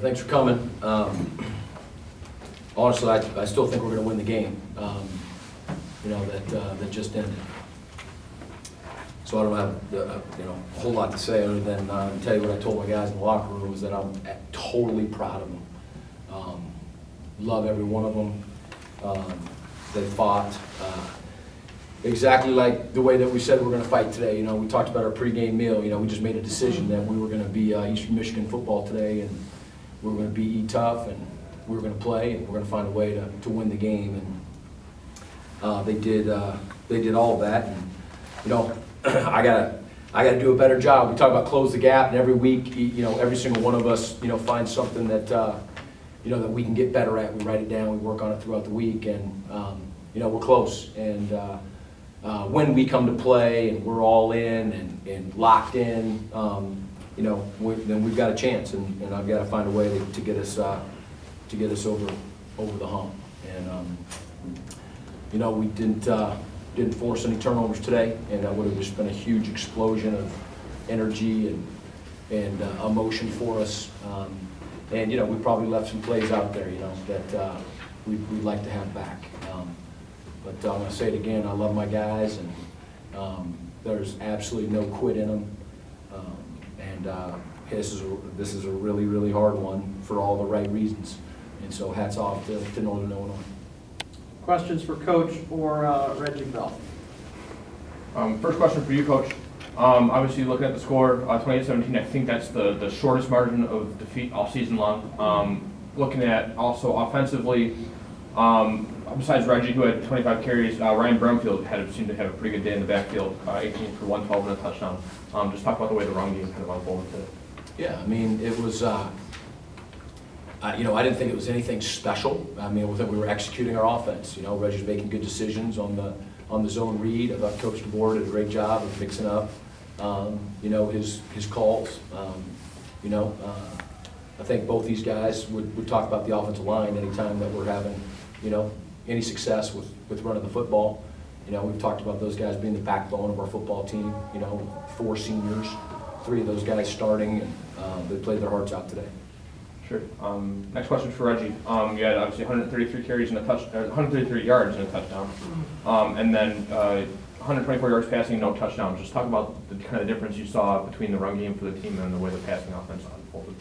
Thanks for coming. Honestly, I still think we're going to win the game. That just ended. So I don't have a whole lot to say other than tell you what I told my guys in the locker room is that I'm totally proud of them. Love every one of them. They fought exactly like the way that we said we were going to fight today. We talked about our pregame meal. We just made a decision that we were going to be Eastern Michigan football today, and we were going to be tough, and we were going to play, and we're going to find a way to win the game. And they did all of that. And I gotta do a better job. We talk about close the gap, and every week, every single one of us, finds something that that we can get better at. We write it down. We work on it throughout the week, and we're close. And when we come to play and we're all in and locked in, then we've got a chance. And I've got to find a way to get us over the hump. And we didn't force any turnovers today, and that would have just been a huge explosion of energy and emotion for us. And we probably left some plays out there, that we'd like to have back. But I'm going to say it again, I love my guys, and there's absolutely no quit in them. This is a really, really hard one for all the right reasons. And so hats off to Northern Illinois. Questions for Coach or Reggie Bell? First question for you, Coach. Obviously, looking at the score, 28-17, I think that's the shortest margin of defeat all season long. Looking at also offensively, besides Reggie, who had 25 carries, Ryan Brumfield seemed to have a pretty good day in the backfield, 18 for 112 and a touchdown. Just talk about the way the run game kind of unfolded today. Yeah, it was, I didn't think it was anything special. I think we were executing our offense. Reggie's making good decisions on the zone read. I thought Coach DeBoer did a great job of mixing up, his calls. I think both these guys would talk about the offensive line anytime that we're having, any success with running the football. We've talked about those guys being the backbone of our football team. 4 seniors, 3 of those guys starting, and they played their hearts out today. Sure. Next question for Reggie. You had obviously 133 carries and 133 yards and a touchdown, and then 124 yards passing, no touchdowns. Just talk about the kind of difference you saw between the run game for the team and the way the passing offense unfolded.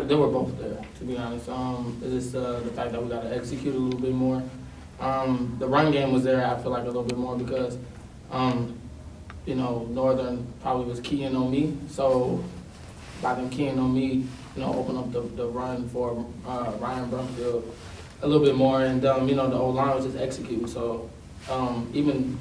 They were both there, to be honest. It's just the fact that we got to execute a little bit more. The run game was there, I feel like, a little bit more because, Northern probably was keying on me. So by them keying on me, open up the run for Ryan Brumfield a little bit more. And, the O-line was just executing. So even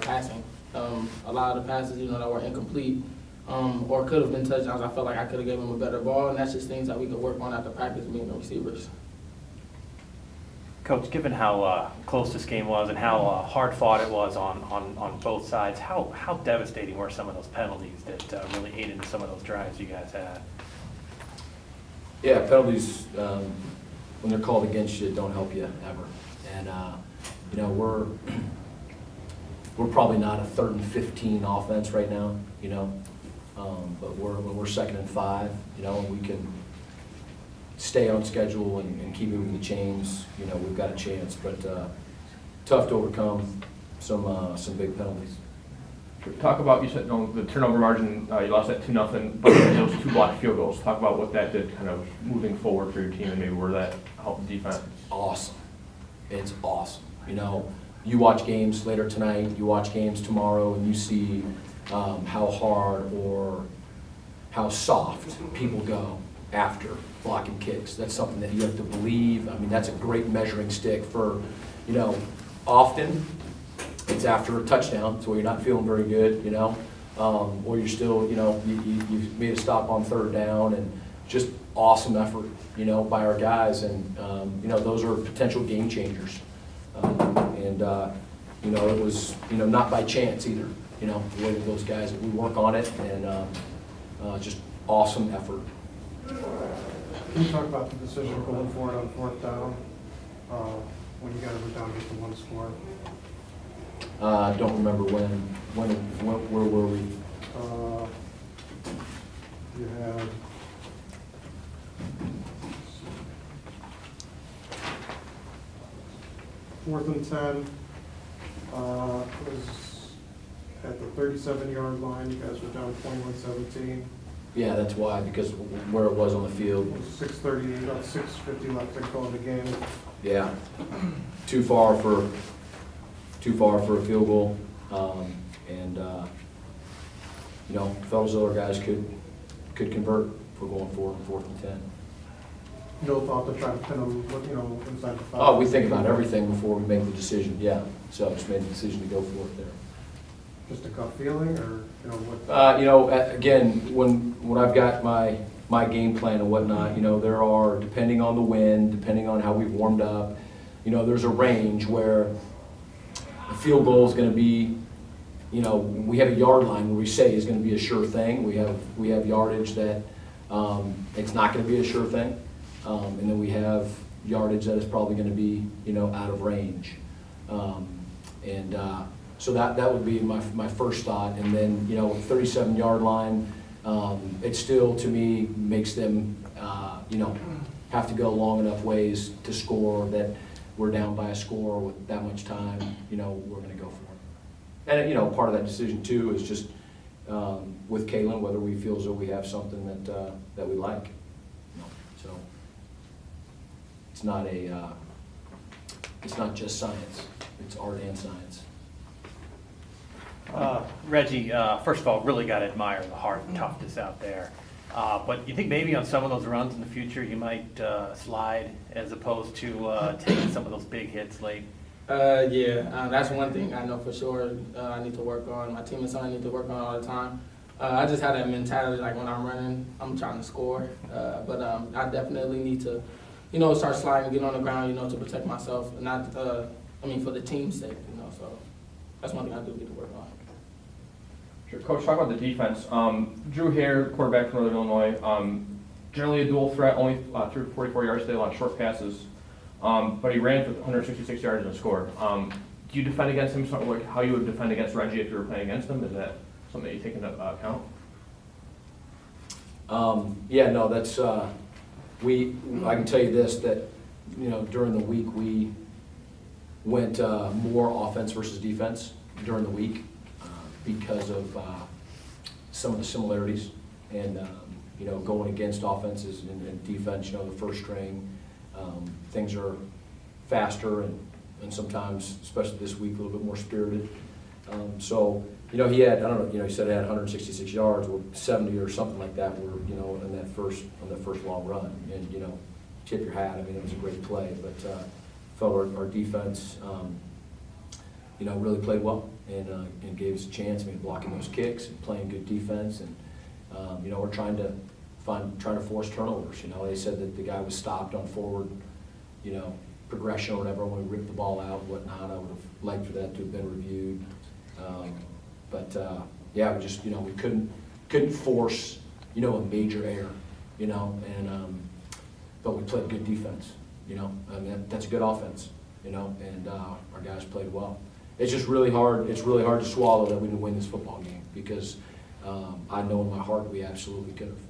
passing, a lot of the passes, that were incomplete, or could have been touchdowns, I felt like I could have given him a better ball, and that's just things that we could work on after practice, me and the receivers. Coach, given how close this game was and how hard fought it was on both sides, how devastating were some of those penalties that really ate into some of those drives you guys had? Yeah, penalties, when they're called against you, don't help you ever. And, we're probably not a 3rd and 15 offense right now, but when we're 2nd and 5, and we can stay on schedule and keep moving the chains, we've got a chance. But tough to overcome some big penalties. Talk about, you said the turnover margin, you lost that 2-0, but those 2 blocked field goals. Talk about what that did kind of moving forward for your team and maybe where that helped the defense. Awesome. It's awesome. You watch games later tonight, you watch games tomorrow, and you see how hard or how soft people go after blocking kicks. That's something that you have to believe. That's a great measuring stick for, often it's after a touchdown, so you're not feeling very good, or you're still, you've made a stop on 3rd down, and just awesome effort, by our guys, and, those are potential game changers. It was, not by chance either, the way that those guys, we work on it, and just awesome effort. Can you talk about the decision going for it on 4th down, when you guys were down just to 1 score? Don't remember where were we? You had 4th and 10, was at the 37-yard line. You guys were down 21-17. Yeah, that's why, because where it was on the It field. was 6:38, about 6:50 left to go in the game. Yeah, too far for a field goal. And, you know, felt as though our guys could convert if we're going forward in 4th and 10. No thought to try to pin them, you know, inside the 5. Oh, we think about everything before we make the decision, yeah. So I just made the decision to go for it there. Just a gut feeling, or, you know, what? You know, again, when I've got my game plan and whatnot, you know, there are, depending on the wind, depending on how we've warmed up, you know, there's a range where a field goal is gonna be, you know, we have a yard line where we say is gonna be a sure thing. We have yardage that, it's not gonna be a sure thing. And then we have yardage that is probably gonna be, you know, out of range. So that would be my first thought. And then, you know, 37-yard line, it still, to me, makes them, you know, have to go long enough ways to score that we're down by a score with that much time, you know, we're gonna go for it. And, you know, part of that decision too is just, with Kalen, whether we feel as though we have something that we like. You know, so, it's not just science, it's art and science. Reggie, first of all, really got to admire the heart and toughness out there. But you think maybe on some of those runs in the future, you might slide as opposed to taking some of those big hits late? Yeah, that's one thing I know for sure I need to work on. My team is something I need to work on all the time. I just have that mentality, like when I'm running, I'm trying to score. But I definitely need to, you know, start sliding, get on the ground, you know, to protect myself. And not, for the team's sake, you know, so that's one thing I do get to work on. Sure. Coach, talk about the defense. Drew Hare, quarterback from Northern Illinois, generally a dual threat, only threw 44 yards today, a lot of short passes. But he ran for 166 yards and scored. Do you defend against him, sort of like how you would defend against Reggie if you were playing against him? Is that something that you take into account? Yeah, no, that's, I can tell you this, that, you know, during the week, we went more offense versus defense during the week because of some of the similarities. And, you know, going against offenses and defense, you know, the first string, things are faster and sometimes, especially this week, a little bit more spirited. So, you know, he had, I don't know, you know, he said he had 166 yards, or 70 or something like that, were, you know, on that first long run. And, you know, tip your hat, I mean, it was a great play, but felt our defense, you know, really played well and gave us a chance. I mean, blocking those kicks and playing good defense, and you know, we're trying to force turnovers. You know, they said that the guy was stopped on forward, you know, progression or whatever when we ripped the ball out and whatnot. I would have liked for that to have been reviewed. Yeah, we just, you know, we couldn't force, you know, a major error, you know, and but we played good defense, you know. I mean, that's a good offense, you know, and our guys played well. It's just really hard. It's really hard to swallow that we didn't win this football game because I know in my heart we absolutely could have.